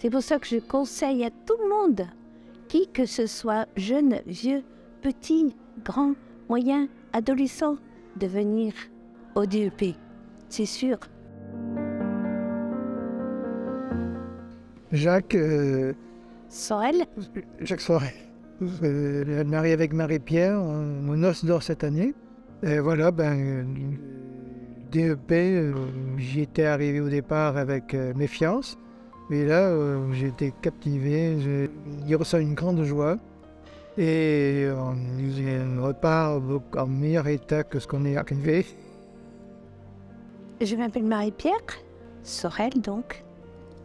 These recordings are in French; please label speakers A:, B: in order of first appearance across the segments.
A: C'est pour ça que je conseille à tout le monde, qui que ce soit, jeune, vieux, petit, grand, moyen, adolescent, de venir au DEP. C'est sûr.
B: Jacques,
A: Sorel,
B: Jacques Sorel, marié avec Marie-Pierre, aux noces d'or cette année. Et voilà, DEP, j'y étais arrivé au départ avec méfiance. Mais là, j'ai été captivé, il ressent une grande joie. Et on repart en meilleur état que ce qu'on est arrivé.
A: je m'appelle Marie-Pierre, Sorel donc,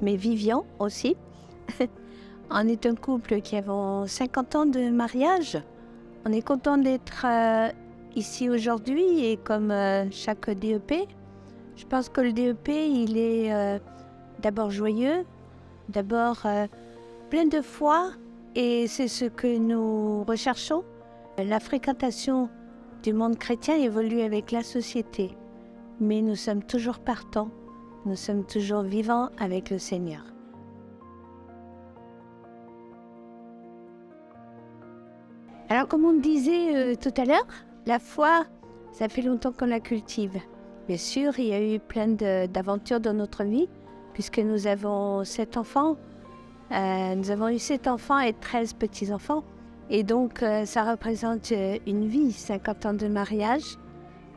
A: mais Vivian aussi. On est un couple qui avons 50 ans de mariage. On est content d'être ici aujourd'hui et comme chaque DEP, je pense que le DEP, il est d'abord joyeux, d'abord plein de foi et c'est ce que nous recherchons. La fréquentation du monde chrétien évolue avec la société, mais nous sommes toujours partants, nous sommes toujours vivants avec le Seigneur. Alors, comme on disait tout à l'heure, la foi, ça fait longtemps qu'on la cultive. Bien sûr, il y a eu plein d'aventures dans notre vie, puisque nous avons 7 enfants. Nous avons eu 7 enfants et 13 petits-enfants. Et donc, ça représente une vie, 50 ans de mariage.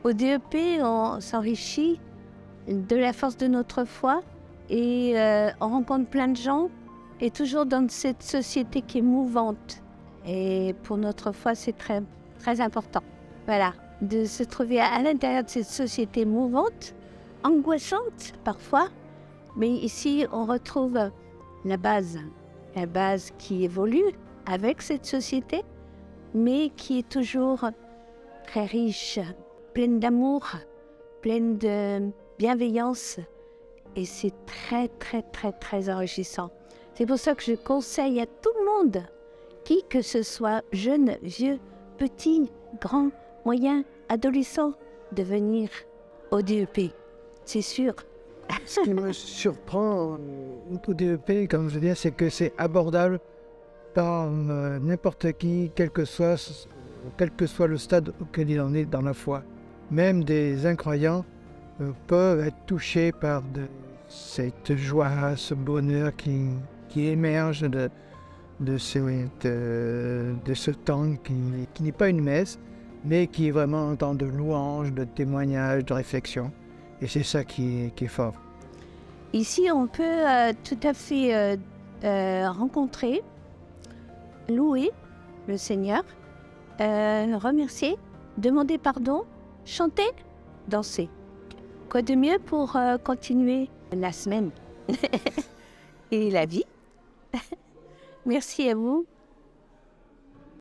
A: Au DEP, on s'enrichit de la force de notre foi et on rencontre plein de gens, et toujours dans cette société qui est mouvante. Et pour notre foi, c'est très, très important. Voilà, de se trouver à l'intérieur de cette société mouvante, angoissante parfois, mais ici, on retrouve la base qui évolue avec cette société, mais qui est toujours très riche, pleine d'amour, pleine de bienveillance, et c'est très, très, très, très enrichissant. C'est pour ça que je conseille à tout le monde, qui que ce soit, jeune, vieux, petit, grand, moyen, adolescent, de venir au DEP. C'est sûr.
B: Ce qui me surprend au DEP, comme je dis, c'est que c'est abordable par n'importe qui, quel que soit le stade auquel il en est dans la foi. Même des incroyants peuvent être touchés par cette joie, ce bonheur qui émerge de ce temps qui n'est pas une messe, mais qui est vraiment un temps de louange, de témoignage, de réflexion. Et c'est ça qui est fort.
A: Ici, on peut tout à fait rencontrer, louer le Seigneur, remercier, demander pardon, chanter, danser. Quoi de mieux pour continuer la semaine et la vie? Merci à vous.